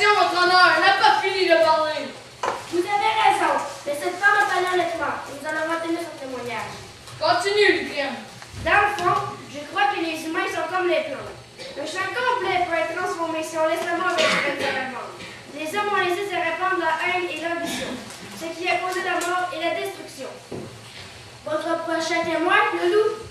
Objection, votre honneur, elle n'a pas fini de parler. Vous avez raison, mais cette femme a parlé honnêtement et nous allons retenir son témoignage. Continue, Lucien. Dans le fond, je crois que les humains sont comme les plantes. Le champ complet peut être transformé si on laisse le monde se répandre. Les hommes ont laissé se répandre la haine et l'ambition, ce qui a causé la mort et la destruction. Votre prochain témoin, le loup?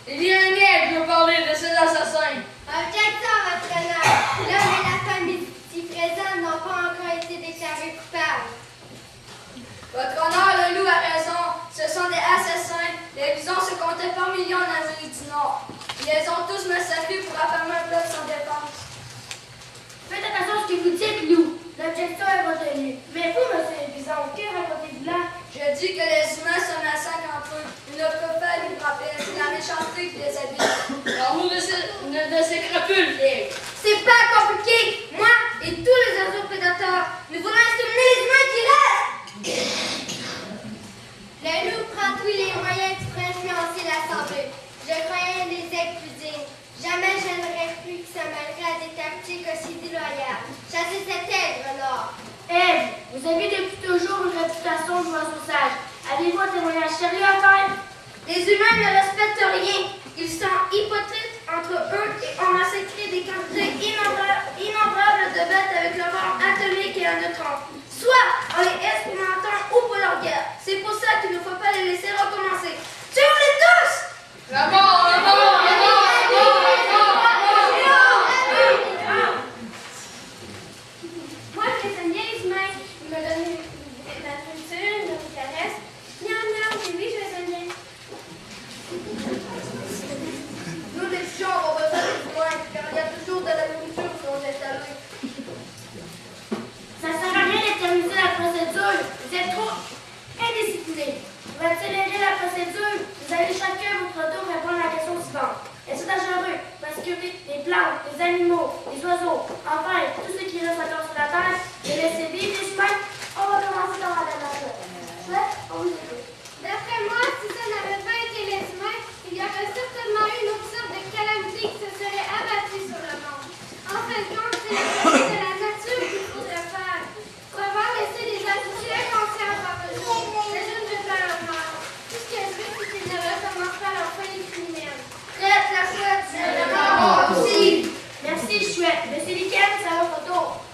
Il y a un nègre qui veut parler de ces assassins. Objection, votre honneur. L'homme et la femme ici présents n'ont pas encore été déclarés coupables. Votre honneur, le loup a raison. Ce sont des assassins. Les bisons se comptaient par millions en Amérique du Nord. Ils les ont tous massacrés pour affamer un peuple sans défense. Faites attention à ce que vous dites, loup. L'objection est retenue. Mais vous, monsieur Bison, que racontez-vous là? Je dis que les humains se massacrent entre eux. Ils ne peuvent pas les frapper. C'est la méchanceté qui les habite. L'amour de ces crapules, vieille. C'est pas compliqué. Moi et tous les autres prédateurs, nous voulons exterminer les humains qui restent. Le loup prend tous les moyens pour influencer l'Assemblée. Je croyais les incluser. Jamais je n'aurais cru que ça mêlerait à des tactiques aussi déloyales. Chasser cet aigre-là. Ève, vous avez depuis toujours une réputation d'oiseau sage. Avez-vous un témoignage sérieux à faire? Les humains ne respectent rien. Ils sont hypocrites entre eux et ont massacré des quantités innombrables de bêtes avec le vent atomique et un neutron. Soit en les expérimentant ou pour leur guerre. C'est pour ça qu'il ne faut pas les laisser recommencer. Tuez-les tous! La mort, la mort, la mort, la mort, la mort, Moi, je les aime bien les humains. Ils me donnent de la nourriture, de la caresse. Miam, miam, et oui, je les aime bien. Nous, les pigeons, avons besoin des humains, car il y a toujours de la nourriture pour nous installer. Ça sert à rien d'éterniser la procédure. Vous êtes trop indisciplinés. Pour accélérer la procédure, vous allez chacun à votre tour répondre à la question suivante. Est-ce dangereux parce que les plantes, les animaux, les oiseaux, enfin, tout ce qui reste encore sur la terre, de laisser vivre les humains? On va commencer par Madame Lachette. Chouette, on vous écoute. D'après moi, si ça n'avait pas été les humains, il y aurait certainement eu une autre sorte de calamité qui se serait abattue sur le monde. En fin de compte, c'est le côté de la nature qu'il faudrait faire. Pour avoir laissé des individus inconscients par eux. Mais je ne veux pas leur mort. Tout ce que je veux, c'est qu'ils ne recommencent pas leur folie criminelle. Prête, la chouette, c'est la Ah, mort aussi. Merci, chouette. Monsieur Liken, c'est à votre tour.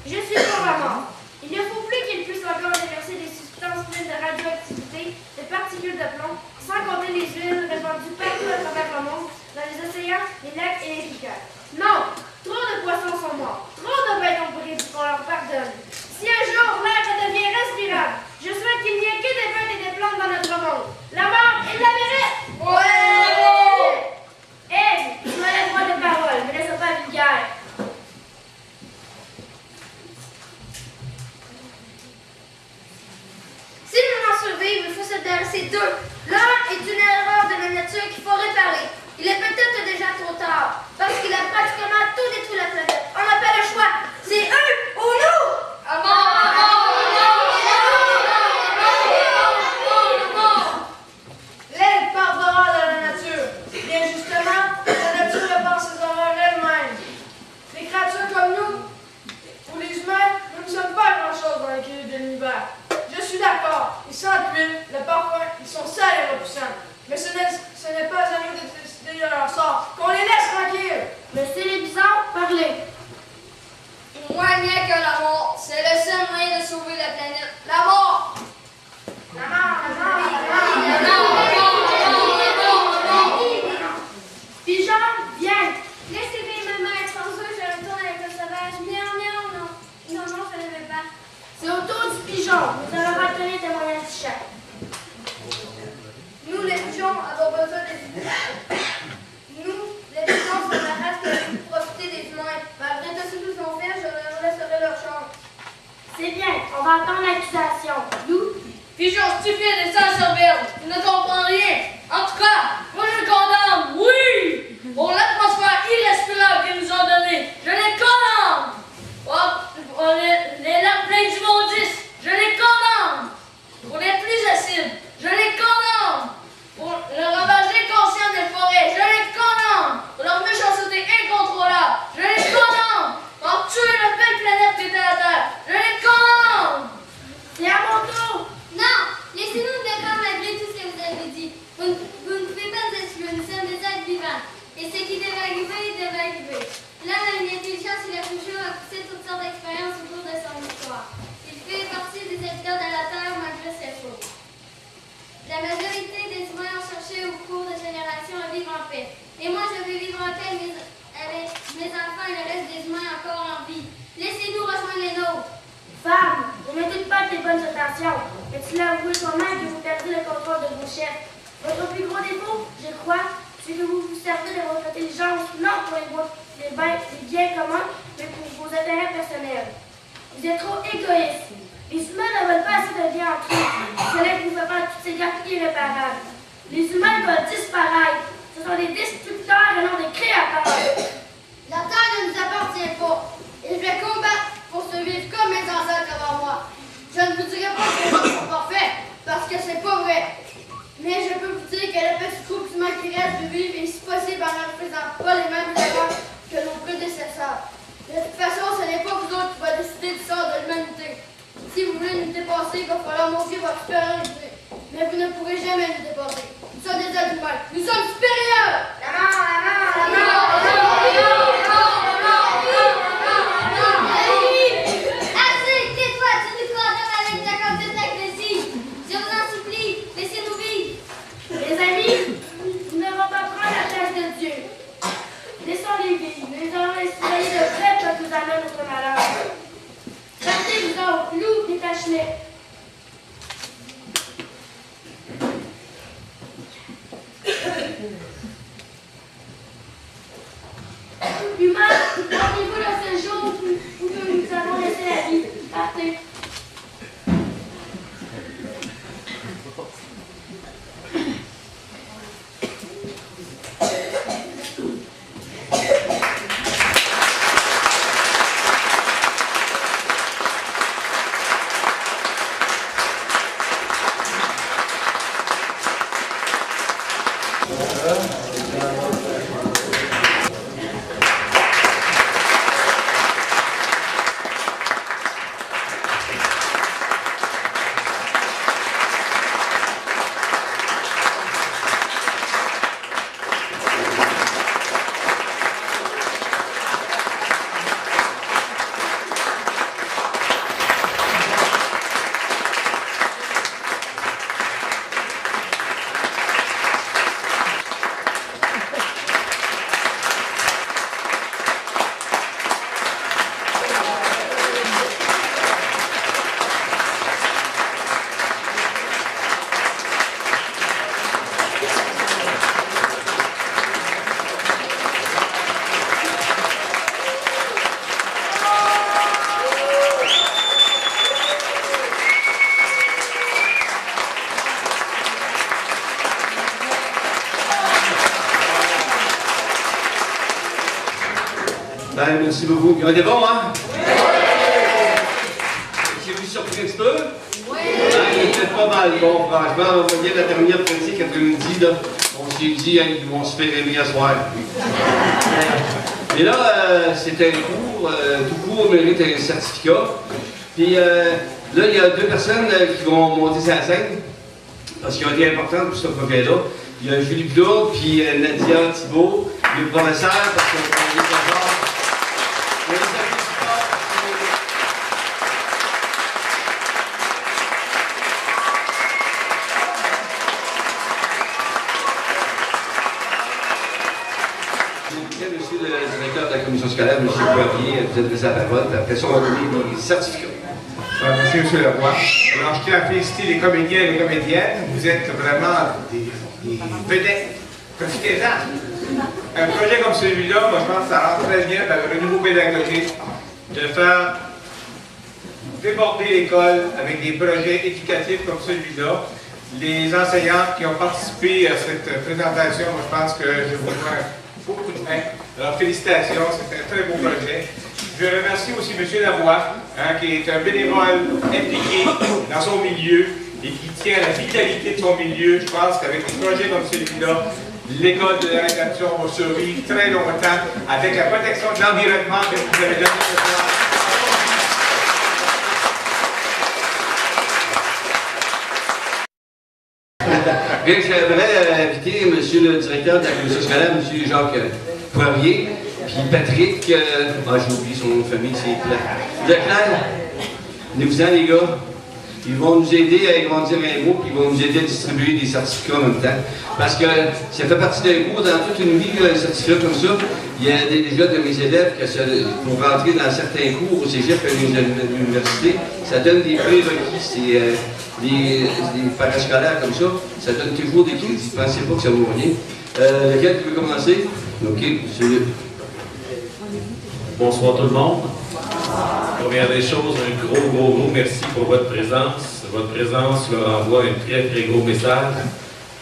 Je suis pour la mort. Il ne faut plus qu'il puisse encore déverser des substances pleines de radioactivité, de particules de plomb, sans compter les huiles répandues partout à travers le monde, dans les océans, les lacs et les rivières. Non! Trop de poissons sont morts. Trop de bêtes ont brûlé pour qu'on leur pardonne. Si un jour l'air redevient respirable, je souhaite qu'il n'y ait que des bêtes et des plantes dans notre monde. La mort, il la mérite! Ouais! Ève, tu as le droit de parole, mais ne sois pas vulgaire. Si nous voulons survivre, il faut se débarrasser d'eux. L'un est une erreur de la nature qu'il faut réparer. Il est peut-être déjà trop tard, parce qu'il a pratiquement tout détruit la planète. On n'a pas le choix. C'est eux ou nous! À mort, à mort, à mort, à mort. L'aide pardonnera de la nature. Bien justement, la nature répare ses horreurs elle-même. Les créatures comme nous, ou les humains, nous ne sommes pas grand-chose dans l'équilibre de l'univers. Je suis d'accord, ils sentent l'huile, le parfum, ils sont sales et repoussants. Mais ce n'est pas à nous de décider de leur sort. Qu'on les laisse tranquilles. Monsieur les bisons, parlez. Pour moi, il n'y a que la mort. C'est le seul moyen de sauver la planète. La mort! La mort, la mort, la mort. La mort, la mort, la mort, la mort, la mort. Pigeon, viens. Laissez bien ma mère, sans eux, je retourne avec le sauvage. Miaou, miaou, non. Non, non, je ne veux pas. C'est au tour du pigeon. Nous allons retenir des moyens du chat. Nous, les pigeons, avons besoin des humains. Nous, les pigeons, sommes la race qui a pu profiter des humains. Malgré tout ce qu'ils ont fait, je leur laisserai leur chance. C'est bien, on va entendre l'accusation. lui dit, vous ne pouvez pas être exclus, nous sommes des êtres vivants. Et ce qui devait arriver, devait arriver. L'homme a une intelligence, il a toujours poussé toutes sortes d'expériences au cours de son histoire. Il fait partie des habitants de la Terre malgré ses fautes. La majorité des humains ont cherché au cours de générations à vivre en paix. Et moi, je veux vivre en paix avec mes enfants et le reste des humains encore en vie. Laissez-nous rejoindre les nôtres. Femme, vous mettez pas tes bonnes intentions, mais tu l'as avoué toi-même que vous perdez le contrôle de vos chefs. Votre plus gros défaut, je crois, c'est que vous vous servez de votre intelligence non pour les biens communs, mais pour vos intérêts personnels. Vous êtes trop égoïste. Les humains ne veulent pas assez de bien entre eux. Cela vous fait faire toutes ces gaffes irréparables. Les humains veulent disparaître. Ce sont des destructeurs et non des créateurs. La terre ne nous appartient pas. Et je vais combattre pour survivre comme mes ancêtres avant moi. Je ne vous dirai pas que les gens sont parfaits, parce que c'est pas vrai. Mais je peux vous dire que le petit groupe humain qui reste de vivre est si possible en ne représente pas les mêmes erreurs que nos prédécesseurs. De toute façon, ce n'est pas vous autres qui va décider du sort de l'humanité. Si vous voulez nous dépasser, il va falloir montrer votre supériorité. Mais vous ne pourrez jamais nous dépasser. Nous sommes des êtres humains. Nous sommes supérieurs! La main, la main, la main, la main, Assez, tais-toi, tu nous condamnes avec ta conduite agressive. Je vous en supplie, laissez-nous vivre. Les amis, nous n'avons pas prendre la place de Dieu. Laissons-les vivre. Nous allons les surveiller de près quand nous amène notre malheur. Partez, vous autres, loups, détachez-les. Humains, rendez-vous le seul jour où nous avons laissé la vie. Partez. Ben, merci beaucoup. Il y en a des bons, hein? J'ai vous surpris un petit peu? Oui! C'était pas mal. Bon, franchement, on voyait la dernière pratique après-midi, là. On s'est dit, hein, ils vont se faire aimer à soir. Et là, c'était un cours, tout cours mérite un certificat. Puis là, il y a deux personnes qui vont monter sur la scène, parce qu'ils ont été importantes pour ce projet-là. Il y a Julie Plourde, puis Nadia Thibault, le professeur, parce qu'on est professeurs. Monsieur le directeur de la commission scolaire, M. Poirier, vous adressez la parole, après ça, on va donner des certificats. Merci, M. Leroy. Alors, je tiens à féliciter les comédiens et les comédiennes. Vous êtes vraiment des vedettes. Profitez-en. Un projet comme celui-là, moi, je pense que ça rentre très bien dans le nouveau pédagogique de faire déborder l'école avec des projets éducatifs comme celui-là. Les enseignants qui ont participé à cette présentation, moi, je pense que je vous prends beaucoup de main. Alors, félicitations, c'est un très beau projet. Je remercie aussi M. Lavoie, qui est un bénévole impliqué dans son milieu et qui tient à la vitalité de son milieu. Je pense qu'avec des projets comme celui-là, l'école de la nature va survivre très longtemps avec la protection de l'environnement que vous avez donné ce soir. Bien, j'aimerais inviter M. le directeur de la commission scolaire, M. Jacques Poirier, puis Patrick, j'ai oublié son nom de famille, c'est Leclerc. Venez-vous-en, les gars. Ils vont nous aider à agrandir un mot, puis ils vont nous aider à distribuer des certificats en même temps. Parce que ça fait partie d'un cours, dans toute une vie, un certificat comme ça. Il y a déjà de mes élèves qui, pour rentrer dans certains cours au cégep et à l'université, ça donne des prérequis. C'est des parascolaires comme ça donne toujours des crédits. Pensez pas que ça vaut rien. Lequel qui veut commencer? OK, monsieur. Bonsoir tout le monde. Première des choses, un gros merci pour votre présence. Votre présence leur envoie un très gros message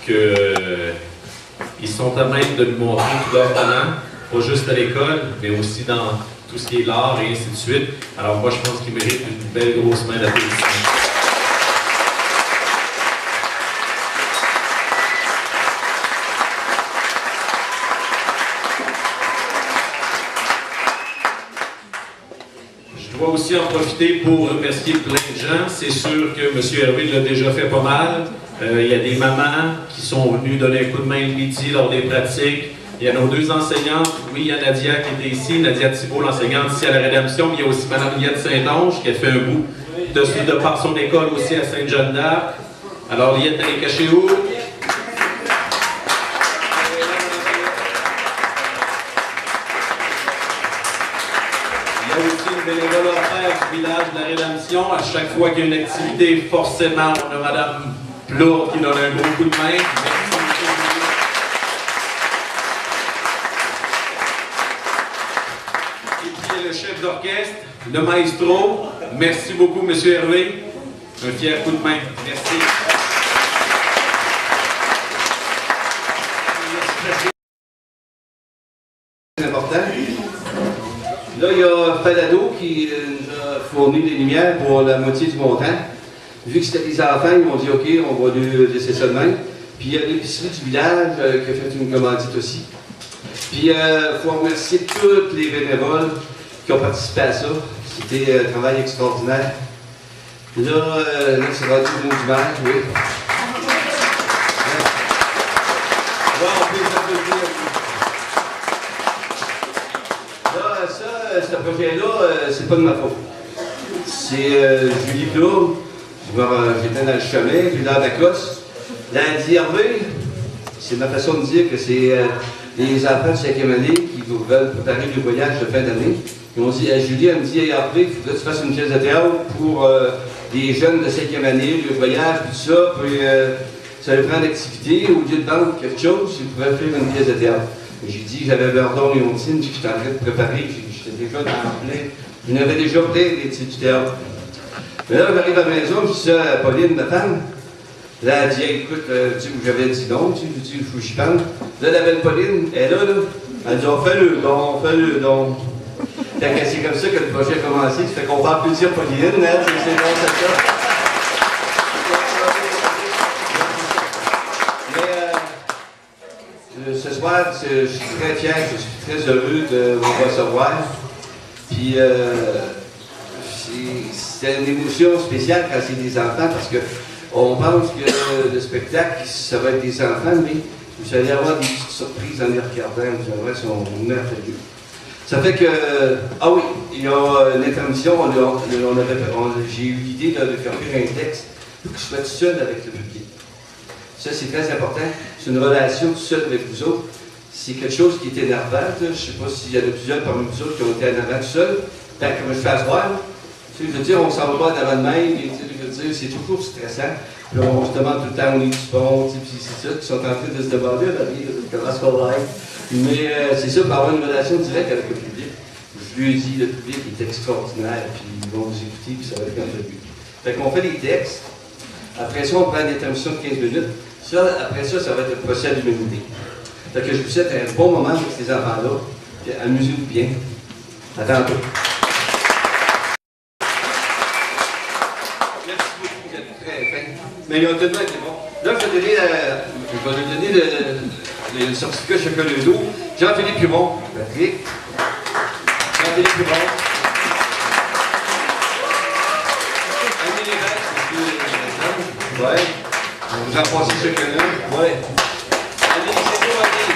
qu'ils sont à même de nous montrer tout leur talent, pas juste à l'école, mais aussi dans tout ce qui est l'art et ainsi de suite. Alors moi, je pense qu'ils méritent une belle grosse main d'applaudissements. Je dois aussi en profiter pour remercier plein de gens. C'est sûr que M. Hervé l'a déjà fait pas mal. Il y a des mamans qui sont venues donner un coup de main le midi lors des pratiques. Il y a nos deux enseignantes. Oui, il y a Nadia qui était ici, Nadia Thibault, l'enseignante ici à la Rédemption. Mais il y a aussi Mme Liette Saint-Onge qui a fait un bout de par son école aussi à Sainte-Jeanne-d'Arc. Alors, Liette, elle est cachée où? Bénévole offert du village de la Rédemption. À chaque fois qu'il y a une activité, forcément, on a Mme Plourde qui donne un gros coup de main. Merci beaucoup. Et puis il y a le chef d'orchestre, le maestro. Merci beaucoup, M. Hervé. Un fier coup de main. Merci. C'est important. Là, il y a Falado qui nous a fourni des lumières pour la moitié du montant. Vu que c'était des enfants, ils m'ont dit OK, on va lui laisser ça de même. Puis il y a l'épicerie du village qui a fait une commandite aussi. Puis il faut remercier tous les bénévoles qui ont participé à ça. C'était un travail extraordinaire. Là, c'est rendu le mot du maire, oui. On peut les applaudir. Ce projet-là, c'est pas de ma faute. C'est Julie Plourde. J'étais dans le chemin, j'ai l'air d'Acoste. Elle a dit Hervé, c'est ma façon de dire que c'est les enfants de 5e année qui veulent préparer le voyage de fin d'année. Ils m'ont dit, Julie, elle me dit hey, Hervé, il faudrait que tu fasses une pièce de théâtre pour les jeunes de 5e année, le voyage, tout ça. Puis ça va prendre d'activité. Au lieu de vendre quelque chose, ils pourraient faire une pièce de théâtre. J'ai dit, j'avais Verdon et Ontine, j'étais en train de préparer. J'étais déjà dans le plein. Je n'avais déjà plein des titres du théâtre. Mais là, j'arrive à la maison, je dis ça à Pauline, ma femme. Là, elle dit, écoute, j'avais dit non, il faut que j'y parle. Là, la belle Pauline, elle est là. Elle dit, on fait le don. C'est comme ça que le projet a commencé. Ça fait qu'on va applaudir Pauline, hein, c'est bon, c'est ça. Mais ce soir, je suis très fier, je suis très heureux de vous recevoir. Puis, c'est une émotion spéciale quand c'est des enfants parce qu'on pense que le spectacle, ça va être des enfants, mais vous allez avoir des petites surprises en les regardant, vous allez voir, sont merveilleux. Ça fait que, ah oui, il y a une intermission, j'ai eu l'idée de faire lire un texte pour que je sois tout seul avec le public. Ça, c'est très important. C'est une relation tout seul avec vous autres. C'est quelque chose qui est énervant. Je ne sais pas s'il y en a plusieurs parmi vous autres qui ont été énervants tout seuls. Tant que je fais asseoir, je veux dire, on s'en va pas en avant de même. Je veux dire, c'est toujours stressant. Puis on se demande tout le temps, on est du pont, puis c'est ça, qui sont en train de se demander, comment ça va être. Mais c'est ça, pour avoir une relation directe avec le public. Je lui ai dit, le public est extraordinaire, puis ils vont nous écouter, puis ça va être merveilleux. Fait qu'on fait des textes. Après ça, on prend une intermission de 15 minutes. Ça, après ça, ça va être le procès à l'humanité. Fait que je vous souhaite un bon moment avec ces enfants-là. Amusez-vous bien. À tantôt. Merci beaucoup, vous êtes très fin. Mais ils ont tout le monde été bon. Là, je vais donner le certificat chacun le dos. Jean-Philippe Huron, Patrick. Jean-Philippe Huron. Annie Lévesque, ouais. On vous en passe chacun. Ouais. Allez, c'est beau, allez.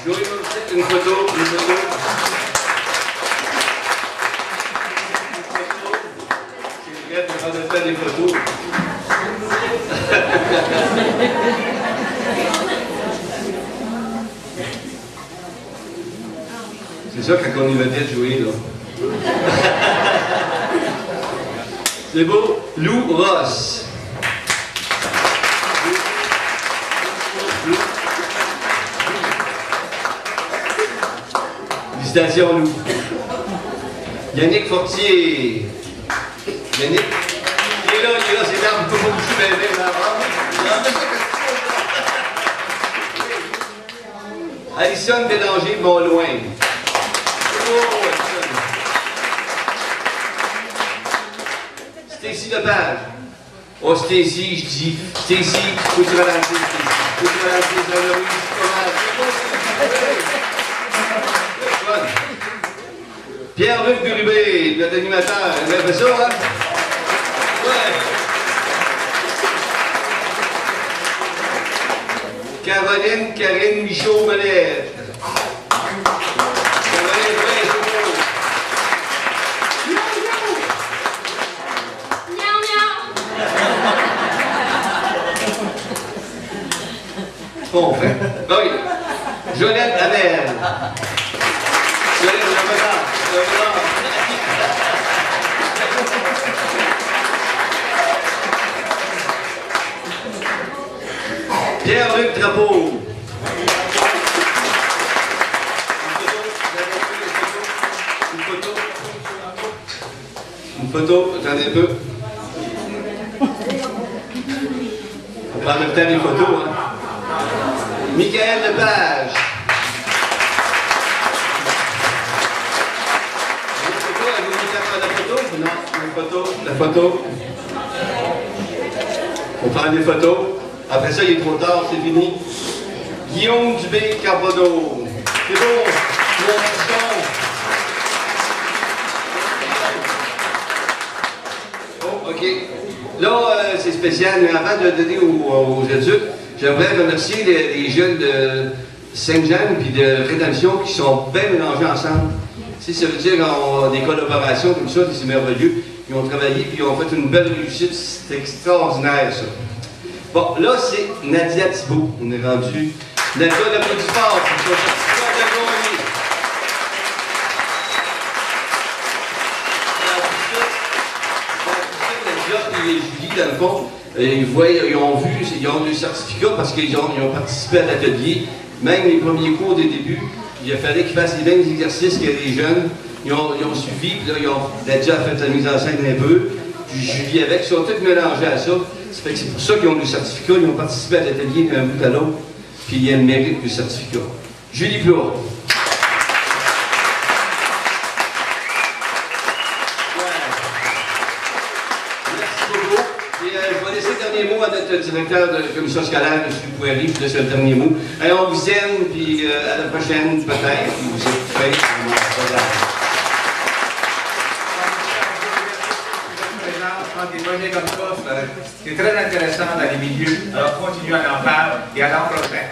Joey Morissette, une photo. C'est vrai, on va faire des photos. C'est ça quand on y va bien jouer, là. C'est beau. Lou Ross. Félicitations, Lou. Yannick Fortier. Yannick. Il est là, c'est l'arbre pour vous bouger bien là. Alison Bélanger de Mont-Loin. Stacy Lepage. Oh, Stacy, je dis. Stacy, faut que tu ralentisses, Stacy. Faut que tu ralentisses, la Laurie, c'est pas mal. Pierre-Luc Gurubé, notre animateur. Vous avez fait ça, hein? Ouais. Caroline Karine Michaud-Malette. Caroline, ouais, c'est beau. Miaou, miaou. Bon, fait. Oui. Jonette Hamel. Jonette, Pierre-Luc Drapeau. Une photo, j'en ai peu. On prend en même temps les photos, hein. Michael Lepage. La photo. On prend des photos. Après ça, il est trop tard, c'est fini. Guillaume Dubé Carbonneau. C'est bon. Mon piston. Oh, OK. Là, c'est spécial, mais avant de donner aux adultes, j'aimerais remercier les jeunes de Saint-Jean et de Rédemption qui sont bien mélangés ensemble. Si ça veut dire qu'on a des collaborations comme ça, c'est merveilleux. Ils ont travaillé puis ils ont fait une belle réussite. C'est extraordinaire, ça. Bon, là, c'est Nadia Thibault. On est rendu. Nadia, l'applaudit fort pour son certificat de gagner. Nadia et Julie, dans le fond, ils ont vu, ils ont eu le certificat parce qu'ils ont participé à l'atelier. Même les premiers cours des débuts, il a fallu qu'ils fassent les mêmes exercices que les jeunes. Ils ont suivi, puis là, Nadia a fait la mise en scène un peu, puis Julie avec, ils sont tous mélangés à ça. C'est pour ça qu'ils ont le certificat, ils ont participé à l'atelier d'un bout à l'autre, puis ils méritent le certificat. Julie Plourde. Merci beaucoup. Et je vais laisser le dernier mot à notre directeur de la commission scolaire, M. Poirier, puis c'est le dernier mot. Alors, on vous aime, puis à la prochaine, peut-être, puis vous êtes prêts. Des projets comme ça, c'est très intéressant dans les milieux. Alors, continuez à en parler et à l'an prochain.